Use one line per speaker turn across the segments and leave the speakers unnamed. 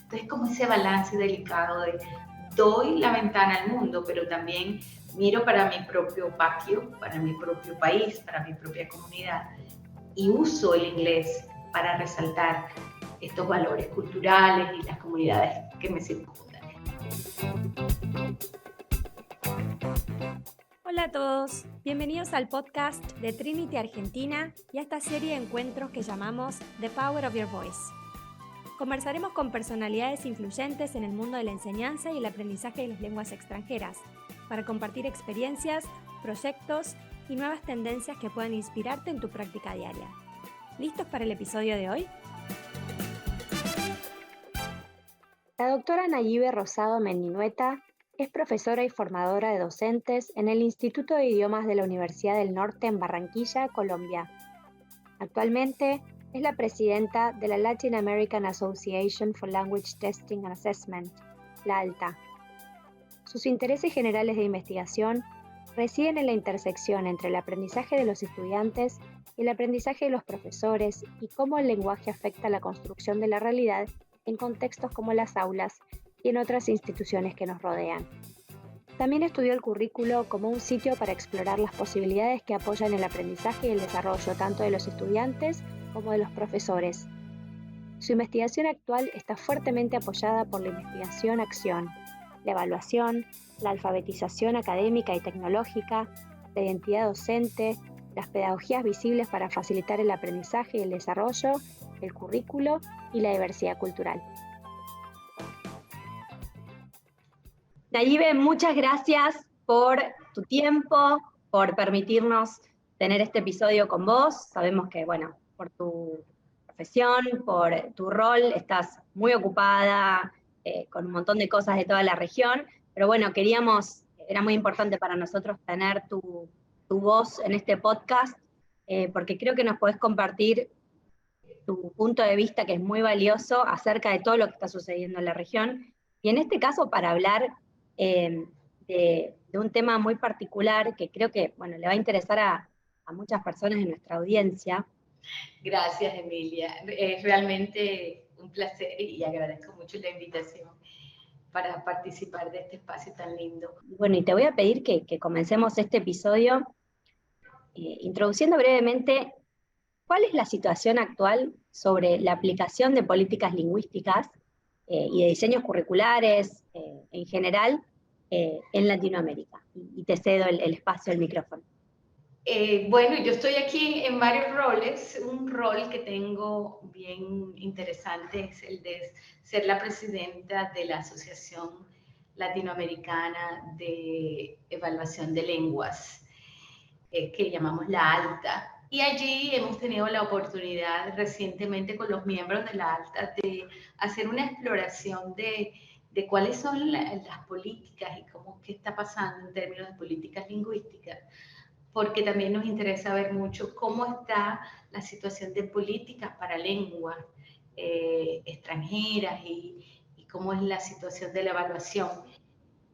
Entonces, como ese balance delicado de doy la ventana al mundo, pero también miro para mi propio patio, para mi propio país, para mi propia comunidad, y uso el inglés para resaltar estos valores culturales y las comunidades que me circundan.
Hola a todos, bienvenidos al podcast de Trinity Argentina y a esta serie de encuentros que llamamos The Power of Your Voice. Conversaremos con personalidades influyentes en el mundo de la enseñanza y el aprendizaje de las lenguas extranjeras, para compartir experiencias, proyectos y nuevas tendencias que puedan inspirarte en tu práctica diaria. ¿Listos para el episodio de hoy?
La doctora Nayibe Rosado Mendinueta es profesora y formadora de docentes en el Instituto de Idiomas de la Universidad del Norte en Barranquilla, Colombia. Actualmente es la presidenta de la Latin American Association for Language Testing and Assessment, la ALTA. Sus intereses generales de investigación residen en la intersección entre el aprendizaje de los estudiantes y el aprendizaje de los profesores y cómo el lenguaje afecta la construcción de la realidad en contextos como las aulas y en otras instituciones que nos rodean. También estudió el currículo como un sitio para explorar las posibilidades que apoyan el aprendizaje y el desarrollo tanto de los estudiantes como de los profesores. Su investigación actual está fuertemente apoyada por la investigación-acción, la evaluación, la alfabetización académica y tecnológica, la identidad docente, las pedagogías visibles para facilitar el aprendizaje y el desarrollo, el currículo y la diversidad cultural. Nayibe, muchas gracias por tu tiempo, por permitirnos tener este episodio con vos. Sabemos que, por tu profesión, por tu rol, estás muy ocupada con un montón de cosas de toda la región, pero era muy importante para nosotros tener tu voz en este podcast, porque creo que nos podés compartir tu punto de vista, que es muy valioso, acerca de todo lo que está sucediendo en la región, y en este caso para hablar de un tema muy particular que creo que le va a interesar a muchas personas de nuestra audiencia.
Gracias, Emilia. Es realmente un placer y agradezco mucho la invitación para participar de este espacio tan lindo.
Bueno, y te voy a pedir que comencemos este episodio introduciendo brevemente cuál es la situación actual sobre la aplicación de políticas lingüísticas y de diseños curriculares en general en Latinoamérica. Y te cedo el espacio, el micrófono.
Yo estoy aquí en varios roles. Un rol que tengo bien interesante es el de ser la presidenta de la Asociación Latinoamericana de Evaluación de Lenguas, que llamamos la ALTA. Y allí hemos tenido la oportunidad recientemente con los miembros de la ALTA de hacer una exploración de cuáles son las políticas y qué está pasando en términos de políticas lingüísticas, porque también nos interesa ver mucho cómo está la situación de políticas para lenguas extranjeras y cómo es la situación de la evaluación.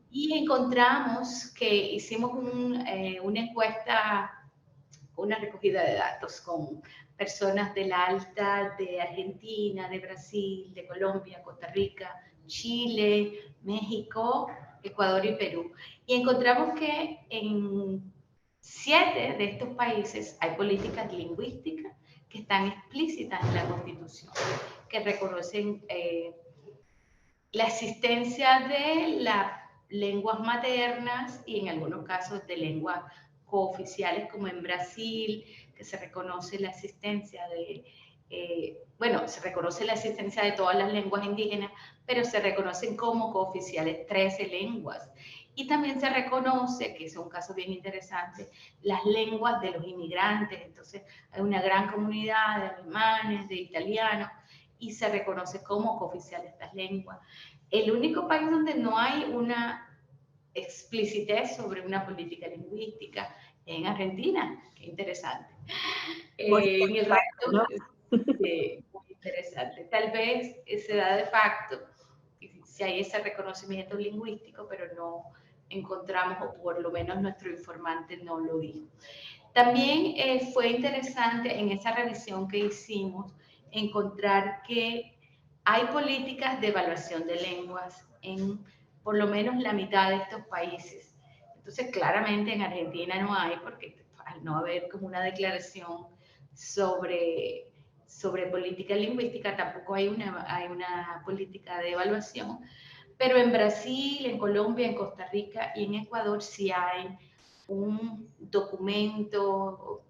Y encontramos que hicimos una encuesta, una recogida de datos con personas de la ALTA, de Argentina, de Brasil, de Colombia, Costa Rica, Chile, México, Ecuador y Perú. Y encontramos que en 7 de estos países hay políticas lingüísticas que están explícitas en la Constitución, que reconocen la existencia de las lenguas maternas y en algunos casos de lenguas cooficiales, como en Brasil, que se reconoce la existencia se reconoce la existencia de todas las lenguas indígenas, pero se reconocen como cooficiales 13 lenguas. Y también se reconoce, que es un caso bien interesante, las lenguas de los inmigrantes. Entonces, hay una gran comunidad de alemanes, de italianos, y se reconoce como cooficiales estas lenguas. El único país donde no hay una explicitez sobre una política lingüística es en Argentina. Qué interesante. En el resto, ¿no? Muy interesante. Tal vez se da de facto, si hay ese reconocimiento lingüístico, pero no encontramos, o por lo menos nuestro informante no lo dijo. También fue interesante en esa revisión que hicimos encontrar que Hay políticas de evaluación de lenguas en por lo menos la mitad de estos países. Entonces, claramente en Argentina no hay, porque al no haber como una declaración sobre política lingüística, tampoco hay una política de evaluación. Pero en Brasil, en Colombia, en Costa Rica y en Ecuador sí hay un documento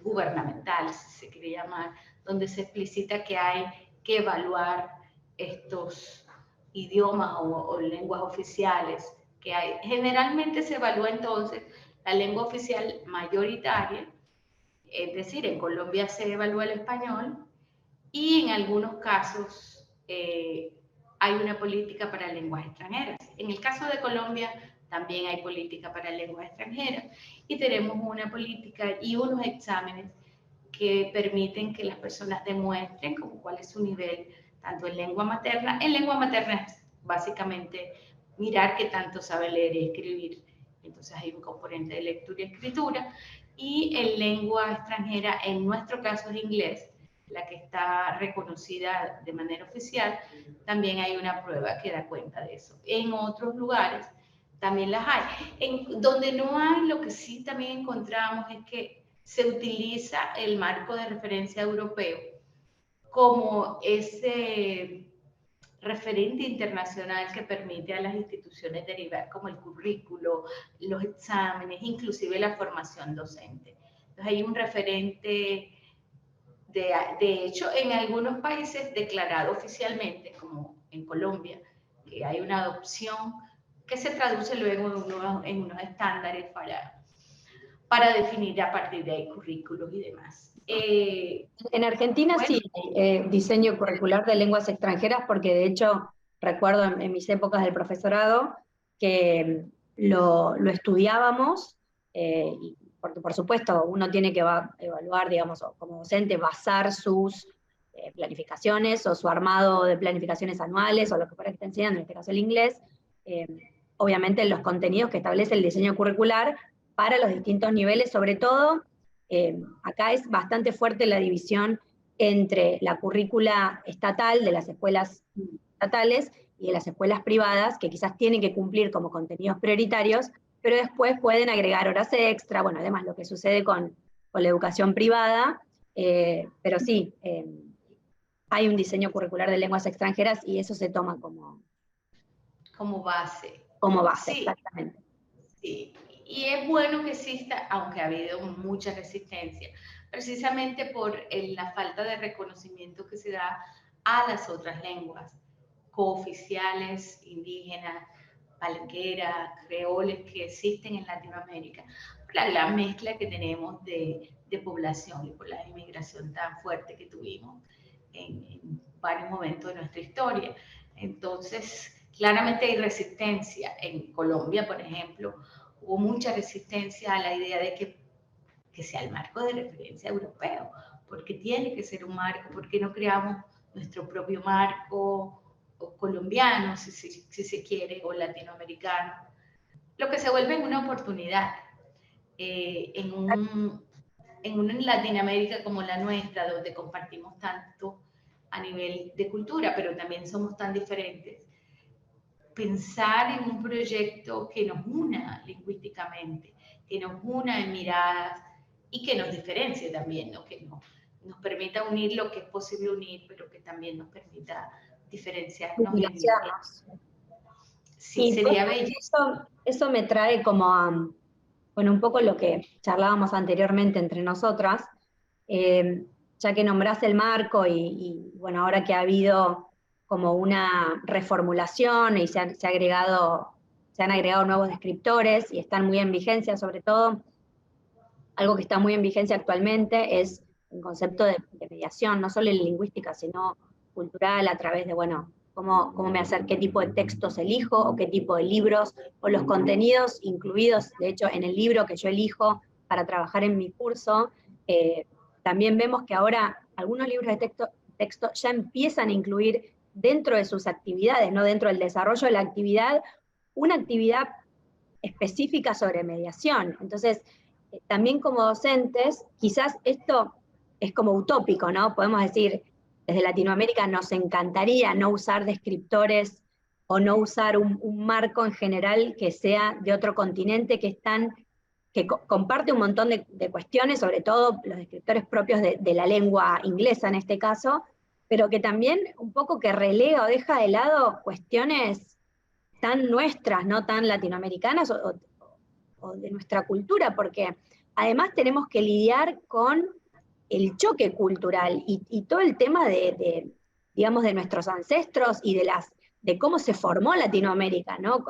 gubernamental, si se quiere llamar, donde se explicita que hay que evaluar estos idiomas o lenguas oficiales que hay. Generalmente se evalúa entonces la lengua oficial mayoritaria, es decir, en Colombia se evalúa el español y en algunos casos hay una política para lenguas extranjeras. En el caso de Colombia también hay política para lenguas extranjeras y tenemos una política y unos exámenes que permiten que las personas demuestren como cuál es su nivel, tanto en lengua materna. En lengua materna es básicamente mirar qué tanto sabe leer y escribir. Entonces hay un componente de lectura y escritura. Y en lengua extranjera, en nuestro caso es inglés, la que está reconocida de manera oficial, también hay una prueba que da cuenta de eso. En otros lugares también las hay. Donde no hay, lo que sí también encontramos es que se utiliza el marco de referencia europeo como ese referente internacional que permite a las instituciones derivar como el currículo, los exámenes, inclusive la formación docente. Entonces hay un referente, de hecho, en algunos países declarado oficialmente, como en Colombia, que hay una adopción que se traduce luego en unos estándares para definir a partir de ahí currículos y demás.
En Argentina
bueno,
sí hay diseño curricular de lenguas extranjeras, porque de hecho recuerdo en mis épocas del profesorado que lo estudiábamos, y porque por supuesto uno tiene que evaluar, digamos, como docente, basar sus planificaciones o su armado de planificaciones anuales o lo que fuera que esté enseñando, en este caso el inglés, obviamente en los contenidos que establece el diseño curricular para los distintos niveles, sobre todo. Acá es bastante fuerte la división entre la currícula estatal de las escuelas estatales y de las escuelas privadas, que quizás tienen que cumplir como contenidos prioritarios, pero después pueden agregar horas extra, bueno, además lo que sucede con la educación privada, pero sí, hay un diseño curricular de lenguas extranjeras y eso se toma
como base.
Como base,
sí,
exactamente.
Sí, y es bueno que exista, aunque ha habido mucha resistencia, precisamente por la falta de reconocimiento que se da a las otras lenguas cooficiales, indígenas, palenqueras, creoles que existen en Latinoamérica, por la gran mezcla que tenemos de población y por la inmigración tan fuerte que tuvimos en varios momentos de nuestra historia. Entonces, claramente hay resistencia. En Colombia, por ejemplo, hubo mucha resistencia a la idea de que sea el marco de referencia europeo, porque tiene que ser un marco, porque no creamos nuestro propio marco colombiano, si se quiere, o latinoamericano. Lo que se vuelve una oportunidad en una Latinoamérica como la nuestra, donde compartimos tanto a nivel de cultura, pero también somos tan diferentes. Pensar en un proyecto que nos una lingüísticamente, que nos una en miradas y que nos diferencie también, ¿no? Que nos permita unir lo que es posible unir, pero que también nos permita diferenciarnos. Sí, sería bello.
Eso me trae como a, bueno, un poco lo que charlábamos anteriormente entre nosotras, ya que nombrás el marco y bueno, ahora que ha habido como una reformulación y se han agregado nuevos descriptores y están muy en vigencia, sobre todo, algo que está muy en vigencia actualmente es el concepto de mediación, no solo en lingüística, sino cultural, a través de, bueno, cómo me acerco, qué tipo de textos elijo, o qué tipo de libros, o los contenidos incluidos, de hecho, en el libro que yo elijo para trabajar en mi curso. También vemos que ahora algunos libros de texto ya empiezan a incluir dentro de sus actividades, no dentro del desarrollo de la actividad, una actividad específica sobre mediación. Entonces, también como docentes, quizás esto es como utópico, ¿no? Podemos decir, desde Latinoamérica nos encantaría no usar descriptores o no usar un marco en general que sea de otro continente que comparte un montón de cuestiones, sobre todo los descriptores propios de la lengua inglesa en este caso, pero que también un poco que relega o deja de lado cuestiones tan nuestras, no tan latinoamericanas o de nuestra cultura, porque además tenemos que lidiar con el choque cultural y todo el tema digamos, de nuestros ancestros y de cómo se formó Latinoamérica, ¿no?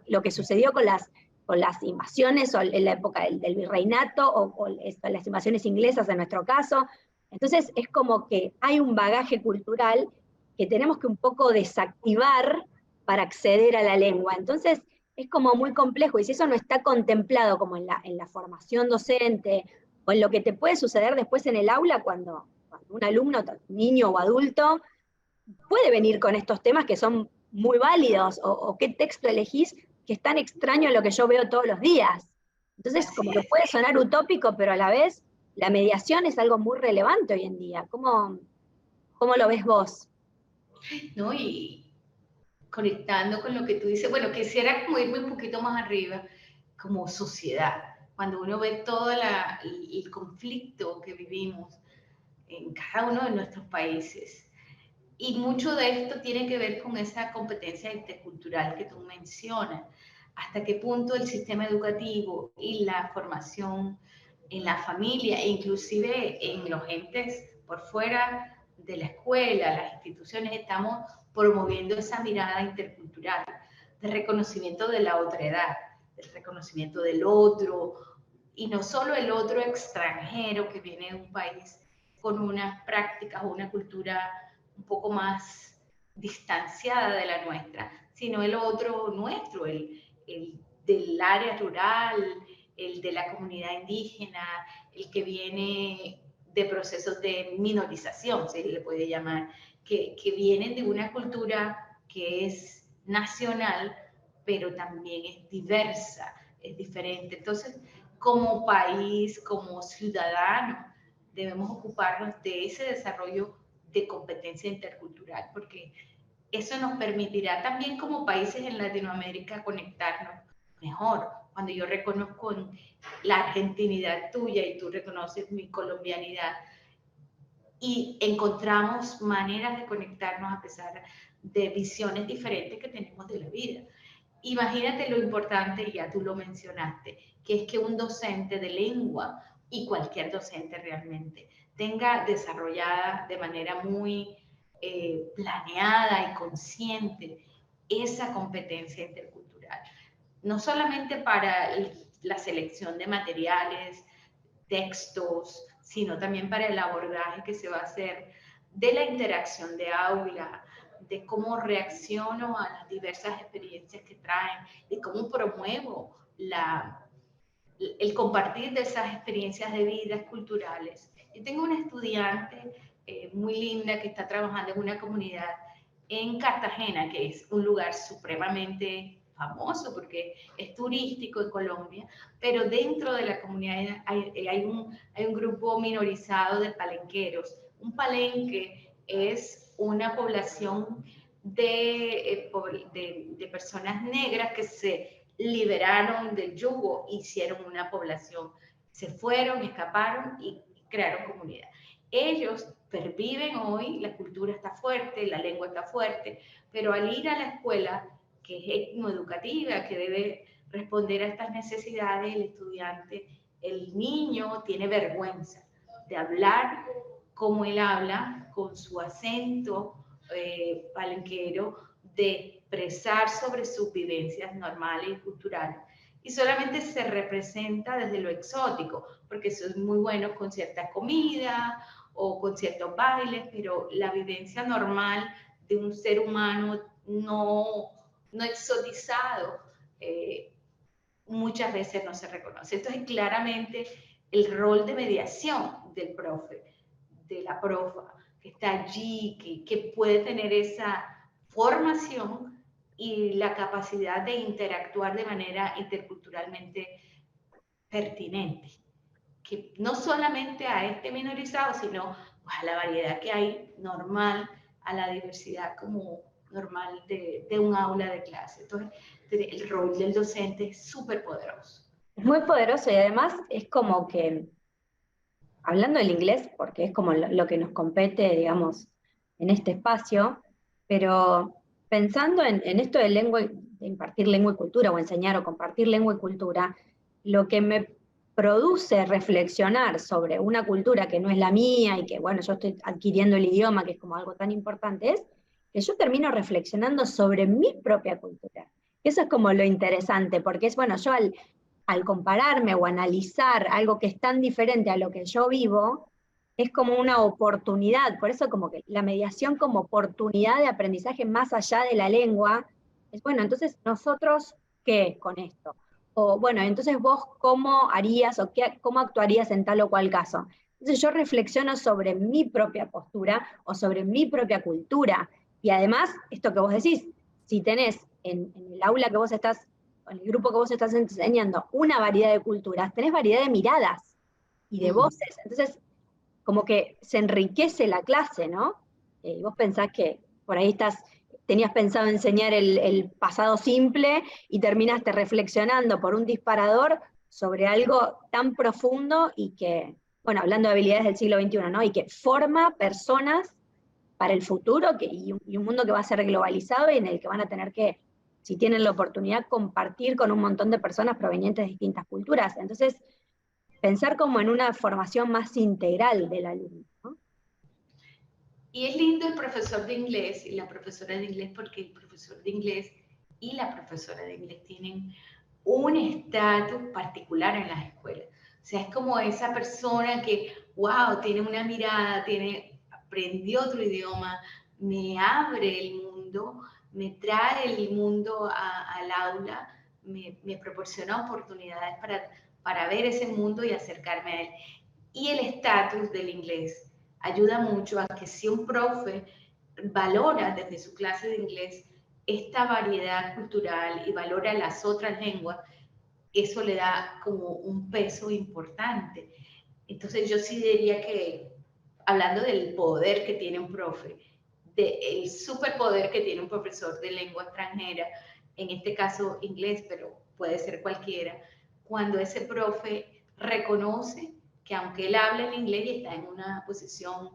Lo que sucedió con las invasiones o en la época del virreinato o las invasiones inglesas en nuestro caso. Entonces es como que hay un bagaje cultural que tenemos que un poco desactivar para acceder a la lengua. Entonces es como muy complejo, y si eso no está contemplado como en la formación docente, o en lo que te puede suceder después en el aula cuando un alumno, niño o adulto, puede venir con estos temas que son muy válidos, o qué texto elegís que es tan extraño a lo que yo veo todos los días. Entonces, como que puede sonar utópico, pero a la vez la mediación es algo muy relevante hoy en día. ¿Cómo lo ves vos?
¿No? Y conectando con lo que tú dices, bueno, quisiera como irme un poquito más arriba, como sociedad, cuando uno ve todo el conflicto que vivimos en cada uno de nuestros países. Y mucho de esto tiene que ver con esa competencia intercultural que tú mencionas. Hasta qué punto el sistema educativo y la formación en la familia, e inclusive en los entes por fuera de la escuela, las instituciones, estamos promoviendo esa mirada intercultural, de reconocimiento de la otra edad, del reconocimiento del otro, y no solo el otro extranjero que viene de un país con unas prácticas o una cultura un poco más distanciada de la nuestra, sino el otro nuestro, el del área rural, el de la comunidad indígena, el que viene de procesos de minorización, se le puede llamar, que vienen de una cultura que es nacional, pero también es diversa, es diferente. Entonces, como país, como ciudadanos, debemos ocuparnos de ese desarrollo de competencia intercultural, porque eso nos permitirá también como países en Latinoamérica conectarnos mejor. Cuando yo reconozco la argentinidad tuya y tú reconoces mi colombianidad y encontramos maneras de conectarnos a pesar de visiones diferentes que tenemos de la vida. Imagínate lo importante, ya tú lo mencionaste, que es que un docente de lengua, y cualquier docente realmente, tenga desarrollada de manera muy planeada y consciente esa competencia intercultural. No solamente para la selección de materiales, textos, sino también para el abordaje que se va a hacer de la interacción de aula, de cómo reacciono a las diversas experiencias que traen, de cómo promuevo el compartir de esas experiencias de vidas culturales. Yo tengo una estudiante muy linda que está trabajando en una comunidad en Cartagena, que es un lugar supremamente famoso porque es turístico en Colombia, pero dentro de la comunidad hay un grupo minorizado de palenqueros. Un palenque es una población de personas negras que se liberaron del yugo, hicieron una población, se fueron, escaparon y crearon comunidad. Ellos perviven hoy, la cultura está fuerte, la lengua está fuerte, pero al ir a la escuela, que es etnoeducativa, que debe responder a estas necesidades, el estudiante, el niño tiene vergüenza de hablar como él habla, con su acento palenquero, de expresar sobre sus vivencias normales y culturales. Y solamente se representa desde lo exótico, porque eso es muy bueno con cierta comida o con ciertos bailes, pero la vivencia normal de un ser humano no exotizado muchas veces no se reconoce. Entonces, claramente, el rol de mediación del profe, de la profa, que está allí, que puede tener esa formación y la capacidad de interactuar de manera interculturalmente pertinente, que no solamente a este minorizado, sino pues, a la variedad que hay normal, a la diversidad como normal de un aula de clase. Entonces, el rol del docente es súper poderoso.
Es muy poderoso y además es como que, hablando del inglés, porque es como lo que nos compete, digamos, en este espacio, pero pensando en esto de lengua, de impartir lengua y cultura, o enseñar o compartir lengua y cultura, lo que me produce reflexionar sobre una cultura que no es la mía y que, bueno, yo estoy adquiriendo el idioma, que es como algo tan importante, es que yo termino reflexionando sobre mi propia cultura. Eso es como lo interesante, porque es, bueno, yo al compararme o analizar algo que es tan diferente a lo que yo vivo, es como una oportunidad, por eso como que la mediación como oportunidad de aprendizaje más allá de la lengua, es bueno, entonces nosotros, ¿qué con esto? O bueno, entonces vos cómo harías o cómo actuarías en tal o cual caso. Entonces yo reflexiono sobre mi propia postura o sobre mi propia cultura. Y además, esto que vos decís, si tenés en el aula que vos estás, en el grupo que vos estás enseñando, una variedad de culturas, tenés variedad de miradas y de voces. Entonces, como que se enriquece la clase, ¿no? Y vos pensás que por ahí tenías pensado enseñar el pasado simple y terminaste reflexionando por un disparador sobre algo tan profundo y que, bueno, hablando de habilidades del siglo XXI, ¿no? Y que forma personas para el futuro y un mundo que va a ser globalizado y en el que van a tener que, si tienen la oportunidad, compartir con un montón de personas provenientes de distintas culturas. Entonces, pensar como en una formación más integral del alumno, ¿no?
Y es lindo el profesor de inglés y la profesora de inglés porque el profesor de inglés y la profesora de inglés tienen un estatus particular en las escuelas. O sea, es como esa persona que, wow, tiene una mirada, aprendió otro idioma, me abre el mundo, me trae el mundo al aula, me proporciona oportunidades para ver ese mundo y acercarme a él. Y el estatus del inglés ayuda mucho a que si un profe valora desde su clase de inglés esta variedad cultural y valora las otras lenguas, eso le da como un peso importante. Entonces yo sí diría que, hablando del poder que tiene un profe, del superpoder que tiene un profesor de lengua extranjera, en este caso inglés, pero puede ser cualquiera, cuando ese profe reconoce que aunque él habla en inglés y está en una posición,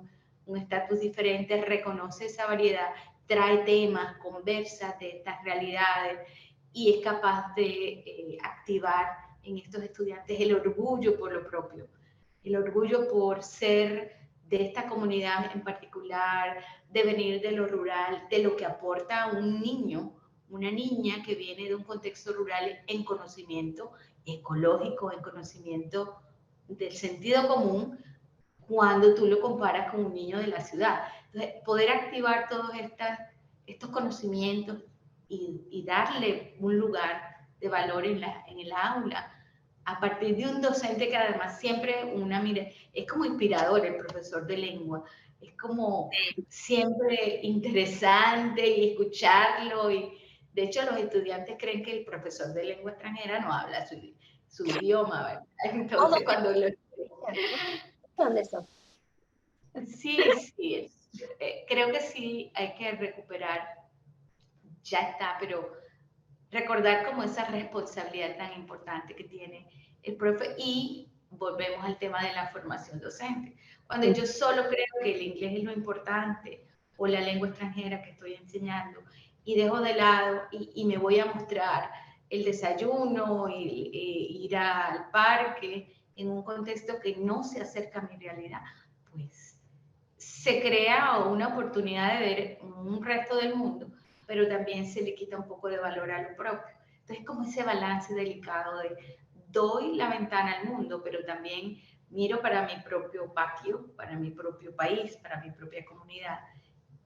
un estatus diferente, reconoce esa variedad, trae temas, conversa de estas realidades y es capaz de activar en estos estudiantes el orgullo por lo propio, el orgullo por ser de esta comunidad en particular, de venir de lo rural, de lo que aporta un niño, una niña que viene de un contexto rural en conocimiento ecológico, en conocimiento del sentido común, cuando tú lo comparas con un niño de la ciudad. Entonces, poder activar todos estos conocimientos y darle un lugar de valor en el aula, a partir de un docente que además siempre es como inspirador el profesor de lengua, es como siempre interesante y escucharlo y de hecho los estudiantes creen que el profesor de lengua extranjera no habla su idioma, ¿verdad? Entonces cuando lo...
¿Dónde eso?
Sí, creo que sí hay que recuperar, ya está, pero recordar como esa responsabilidad tan importante que tiene el profe y volvemos al tema de la formación docente. Cuando yo solo creo que el inglés es lo importante o la lengua extranjera que estoy enseñando y dejo de lado y me voy a mostrar el desayuno, ir al parque en un contexto que no se acerca a mi realidad, pues se crea una oportunidad de ver un resto del mundo, pero también se le quita un poco de valor a lo propio. Entonces, como ese balance delicado de doy la ventana al mundo, pero también miro para mi propio patio, para mi propio país, para mi propia comunidad,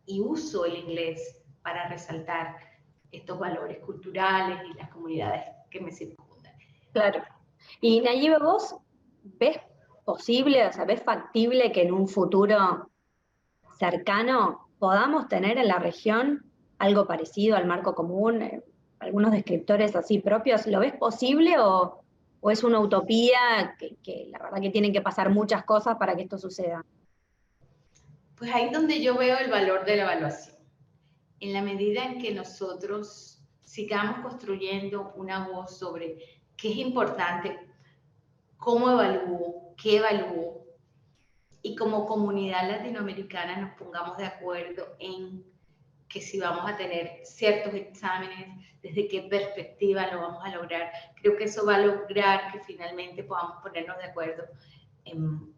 y uso el inglés para resaltar estos valores culturales y las comunidades que me circundan.
Claro. Y Nayibe, ¿vos ves posible, o sea, ves factible que en un futuro cercano podamos tener en la región algo parecido al marco común, algunos descriptores así propios? ¿Lo ves posible o es una utopía que la verdad que tienen que pasar muchas cosas para que esto suceda?
Pues ahí es donde yo veo el valor de la evaluación. En la medida en que nosotros sigamos construyendo una voz sobre qué es importante, cómo evalúo, qué evalúo, y como comunidad latinoamericana nos pongamos de acuerdo en que si vamos a tener ciertos exámenes, desde qué perspectiva lo vamos a lograr, creo que eso va a lograr que finalmente podamos ponernos de acuerdo en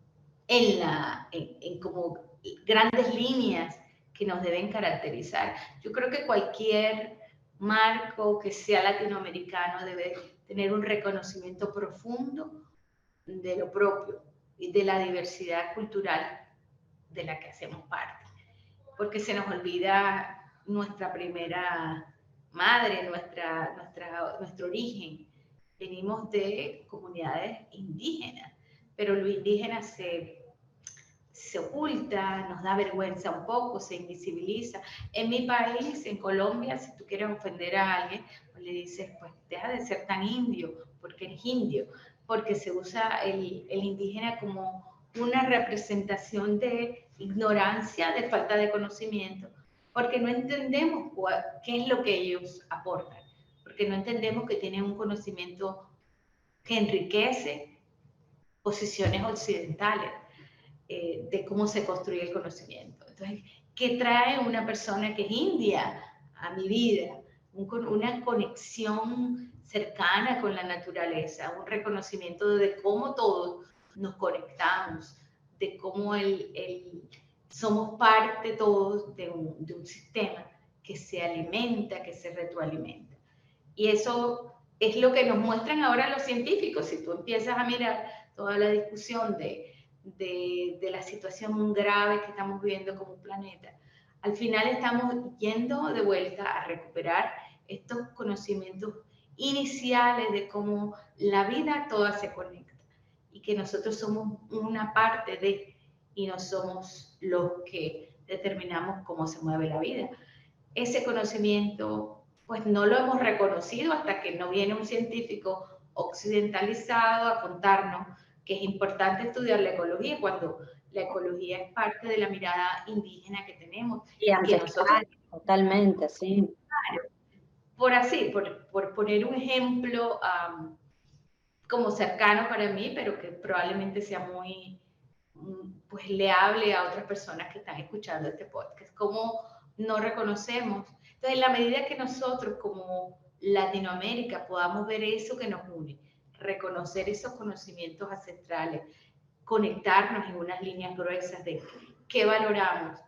como grandes líneas que nos deben caracterizar. Yo creo que cualquier marco que sea latinoamericano debe tener un reconocimiento profundo de lo propio y de la diversidad cultural de la que hacemos parte, porque se nos olvida nuestra primera madre, nuestro origen. Venimos de comunidades indígenas, pero lo indígena se oculta, nos da vergüenza un poco, se invisibiliza. En mi país, en Colombia, si tú quieres ofender a alguien, pues le dices, pues deja de ser tan indio, porque eres indio, porque se usa el indígena como una representación de ignorancia, de falta de conocimiento, porque no entendemos qué es lo que ellos aportan, porque no entendemos que tienen un conocimiento que enriquece posiciones occidentales de cómo se construye el conocimiento. Entonces, ¿qué trae una persona que es india a mi vida? Una conexión cercana con la naturaleza, un reconocimiento de cómo todos nos conectamos, de cómo somos parte todos de un sistema que se alimenta, que se retroalimenta. Y eso es lo que nos muestran ahora los científicos. Si tú empiezas a mirar toda la discusión de la situación grave que estamos viviendo como planeta, al final estamos yendo de vuelta a recuperar estos conocimientos iniciales de cómo la vida toda se conecta y que nosotros somos una parte de, y no somos los que determinamos cómo se mueve la vida. Ese conocimiento pues no lo hemos reconocido hasta que no viene un científico occidentalizado a contarnos que es importante estudiar la ecología, cuando la ecología es parte de la mirada indígena que tenemos.
Y ancestral, totalmente, sí.
Por poner un ejemplo como cercano para mí, pero que probablemente sea muy pues le hable a otras personas que están escuchando este podcast, cómo no reconocemos. Entonces, en la medida que nosotros como Latinoamérica podamos ver eso que nos une, reconocer esos conocimientos ancestrales, conectarnos en unas líneas gruesas de qué valoramos,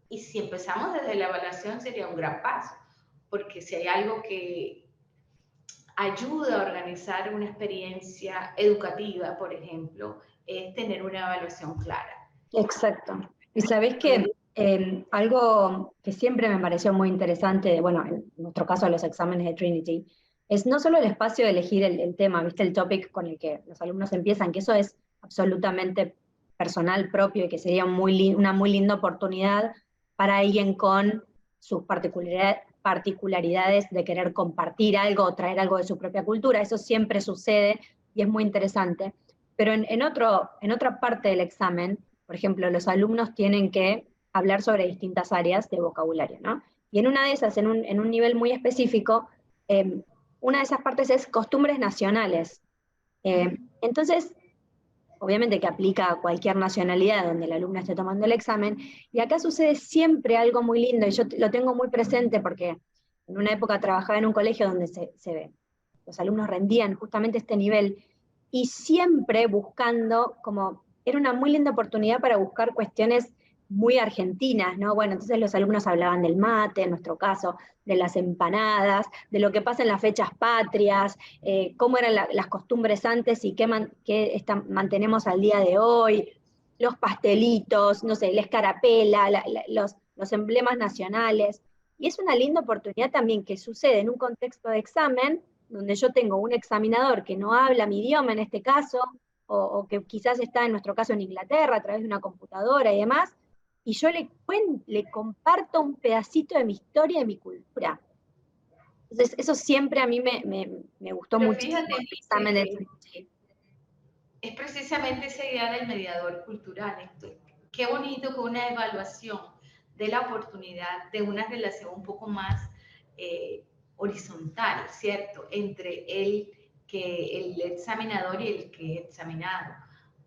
y si empezamos desde la evaluación sería un gran paso, porque si hay algo que ayuda a organizar una experiencia educativa, por ejemplo, es tener una evaluación clara.
Exacto. Y sabés que algo que siempre me pareció muy interesante, bueno, en nuestro caso los exámenes de Trinity, es no solo el espacio de elegir el tema, viste, el topic con el que los alumnos empiezan, que eso es absolutamente personal propio y que sería una muy linda oportunidad para alguien con sus particularidades de querer compartir algo o traer algo de su propia cultura. Eso siempre sucede y es muy interesante. Pero en otra parte del examen, por ejemplo, los alumnos tienen que hablar sobre distintas áreas de vocabulario, ¿no? Y en una de esas, en un nivel muy específico, una de esas partes es costumbres nacionales. Entonces, obviamente que aplica a cualquier nacionalidad donde el alumno esté tomando el examen, y acá sucede siempre algo muy lindo, y yo lo tengo muy presente porque en una época trabajaba en un colegio donde los alumnos rendían justamente este nivel, y siempre buscando, como era una muy linda oportunidad para buscar cuestiones muy argentinas, ¿no? Bueno, entonces los alumnos hablaban del mate, en nuestro caso, de las empanadas, de lo que pasa en las fechas patrias, cómo eran las costumbres antes y qué mantenemos al día de hoy, los pastelitos, no sé, la escarapela, los emblemas nacionales. Y es una linda oportunidad también que sucede en un contexto de examen, donde yo tengo un examinador que no habla mi idioma en este caso, o que quizás está en nuestro caso en Inglaterra a través de una computadora y demás, y yo le comparto un pedacito de mi historia, de mi cultura. Entonces, eso siempre a mí me gustó mucho.
Es precisamente esa idea del mediador cultural. Entonces, qué bonito que una evaluación dé la oportunidad de una relación un poco más horizontal, ¿cierto? Entre el examinador y el que es examinado.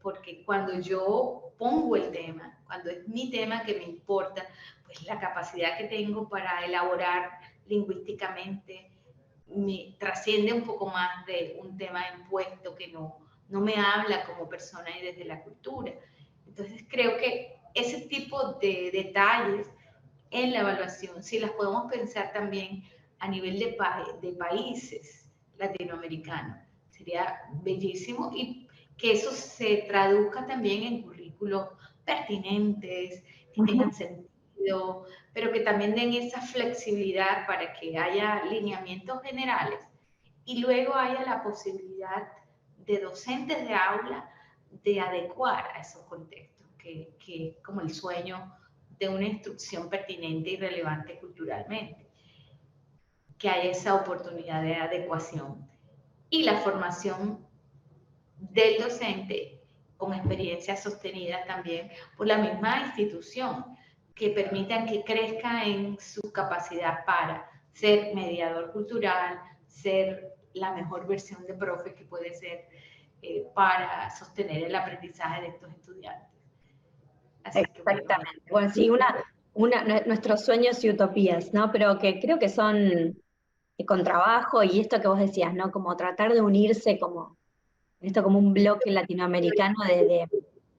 Porque cuando yo pongo el tema, cuando es mi tema que me importa, pues la capacidad que tengo para elaborar lingüísticamente me trasciende un poco más de un tema impuesto que no me habla como persona y desde la cultura. Entonces creo que ese tipo de detalles en la evaluación, si las podemos pensar también a nivel de países latinoamericanos, sería bellísimo, y que eso se traduzca también en currículos pertinentes, que tengan sentido, pero que también den esa flexibilidad para que haya lineamientos generales y luego haya la posibilidad de docentes de aula de adecuar a esos contextos, que es como el sueño de una instrucción pertinente y relevante culturalmente, que haya esa oportunidad de adecuación y la formación del docente con experiencia sostenida también por la misma institución, que permitan que crezca en su capacidad para ser mediador cultural, ser la mejor versión de profe que puede ser para sostener el aprendizaje de estos estudiantes.
Así exactamente. Que, bueno, sí, nuestros sueños y utopías, ¿no? Pero que creo que son con trabajo y esto que vos decías, ¿no? Como tratar de unirse como esto como un bloque latinoamericano de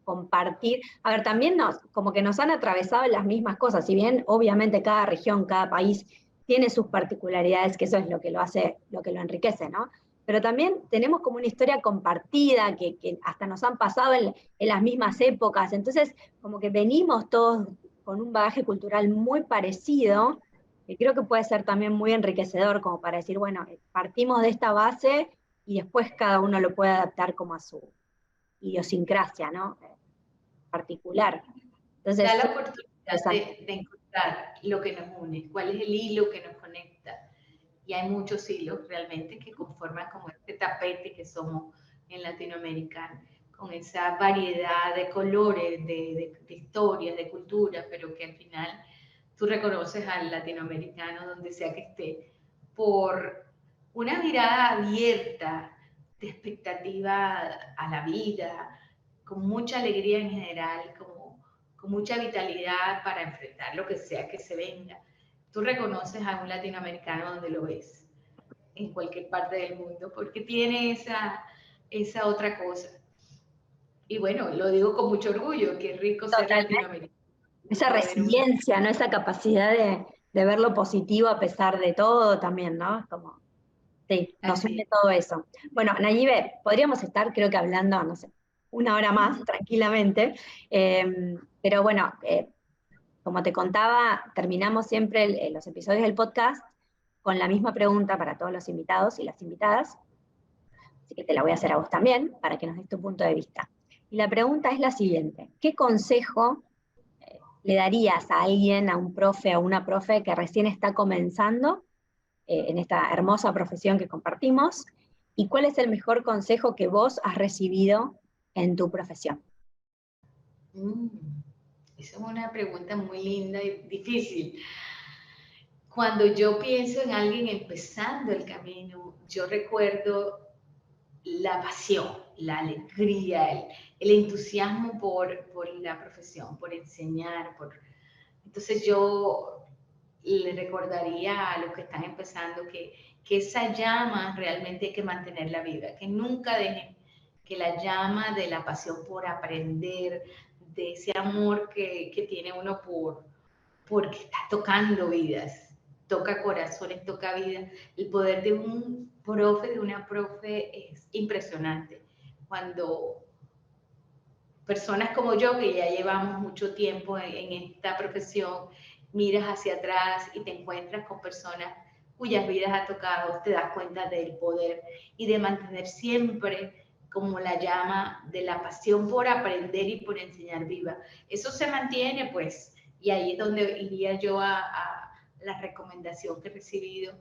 compartir. A ver, también como que nos han atravesado las mismas cosas, si bien obviamente cada región, cada país tiene sus particularidades, que eso es lo que lo hace, lo que lo enriquece, ¿no? Pero también tenemos como una historia compartida, que hasta nos han pasado en las mismas épocas, entonces como que venimos todos con un bagaje cultural muy parecido, que creo que puede ser también muy enriquecedor, como para decir, bueno, partimos de esta base y después cada uno lo puede adaptar como a su idiosincrasia, ¿no? Particular. Entonces,
da la oportunidad de encontrar lo que nos une, cuál es el hilo que nos conecta. Y hay muchos hilos realmente que conforman como este tapete que somos en Latinoamérica, con esa variedad de colores, de historias, de culturas, pero que al final tú reconoces al latinoamericano donde sea que esté por una mirada abierta de expectativa a la vida, con mucha alegría en general, con mucha vitalidad para enfrentar lo que sea que se venga. Tú reconoces a un latinoamericano donde lo ves, en cualquier parte del mundo, porque tiene esa otra cosa. Y bueno, lo digo con mucho orgullo, qué rico ser latinoamericano.
Esa resiliencia, ¿no? Esa capacidad de ver lo positivo a pesar de todo también, ¿no? Como, sí, nos une todo eso. Bueno, Nayibe, podríamos estar, creo que hablando, no sé, una hora más, tranquilamente, pero bueno, como te contaba, terminamos siempre los episodios del podcast con la misma pregunta para todos los invitados y las invitadas, así que te la voy a hacer a vos también, para que nos des tu punto de vista. Y la pregunta es la siguiente: ¿qué consejo le darías a alguien, a un profe, a una profe que recién está comenzando en esta hermosa profesión que compartimos? ¿Y cuál es el mejor consejo que vos has recibido en tu profesión?
Esa es una pregunta muy linda y difícil. Cuando yo pienso en alguien empezando el camino, yo recuerdo la pasión, la alegría, el entusiasmo por la profesión, por enseñar. Entonces yo le recordaría a los que están empezando que esa llama realmente hay que mantenerla viva, que nunca dejen que la llama de la pasión por aprender, de ese amor que tiene uno porque está tocando vidas, toca corazones, toca vidas. El poder de un profe, de una profe es impresionante. Cuando personas como yo, que ya llevamos mucho tiempo en esta profesión, miras hacia atrás y te encuentras con personas cuyas vidas ha tocado, te das cuenta del poder y de mantener siempre como la llama de la pasión por aprender y por enseñar viva. Eso se mantiene, pues, y ahí es donde iría yo a la recomendación que he recibido,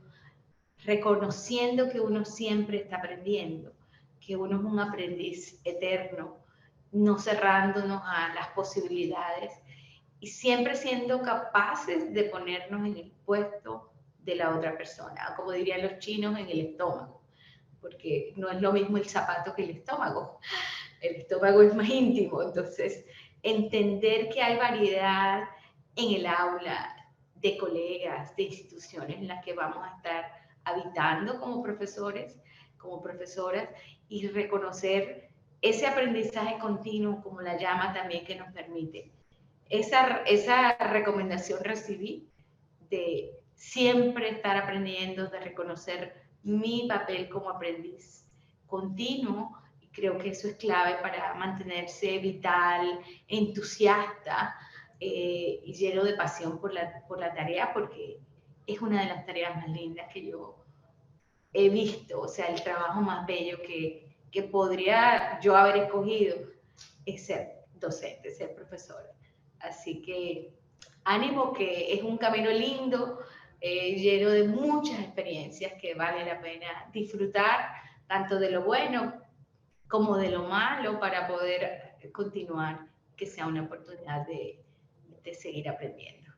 reconociendo que uno siempre está aprendiendo, que uno es un aprendiz eterno, no cerrándonos a las posibilidades y siempre siendo capaces de ponernos en el puesto de la otra persona, como dirían los chinos, en el estómago, porque no es lo mismo el zapato que el estómago es más íntimo, entonces entender que hay variedad en el aula de colegas, de instituciones en las que vamos a estar habitando como profesores, como profesoras, y reconocer ese aprendizaje continuo como la llama también que nos permite. Esa recomendación recibí de siempre estar aprendiendo, de reconocer mi papel como aprendiz continuo. Y creo que eso es clave para mantenerse vital, entusiasta y lleno de pasión por la tarea, porque es una de las tareas más lindas que yo he visto. O sea, el trabajo más bello que podría yo haber escogido es ser docente, ser profesora. Así que ánimo, que es un camino lindo, lleno de muchas experiencias que vale la pena disfrutar, tanto de lo bueno como de lo malo, para poder continuar, que sea una oportunidad de seguir aprendiendo.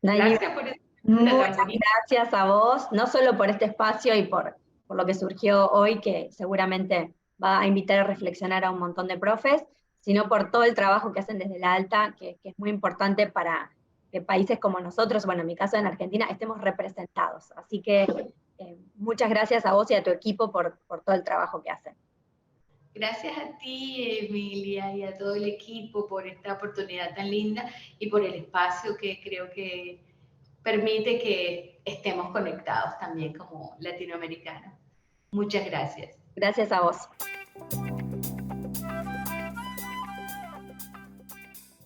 Nayibe,
Gracias por esta pregunta
muchas
tan bonita.
gracias a vos, no solo por este espacio y por lo que surgió hoy, que seguramente va a invitar a reflexionar a un montón de profes, sino por todo el trabajo que hacen desde la alta, que es muy importante para que países como nosotros, bueno, en mi caso en Argentina, estemos representados. Así que muchas gracias a vos y a tu equipo por todo el trabajo que hacen.
Gracias a ti, Emilia, y a todo el equipo por esta oportunidad tan linda y por el espacio que creo que permite que estemos conectados también como latinoamericanos. Muchas gracias.
Gracias a vos.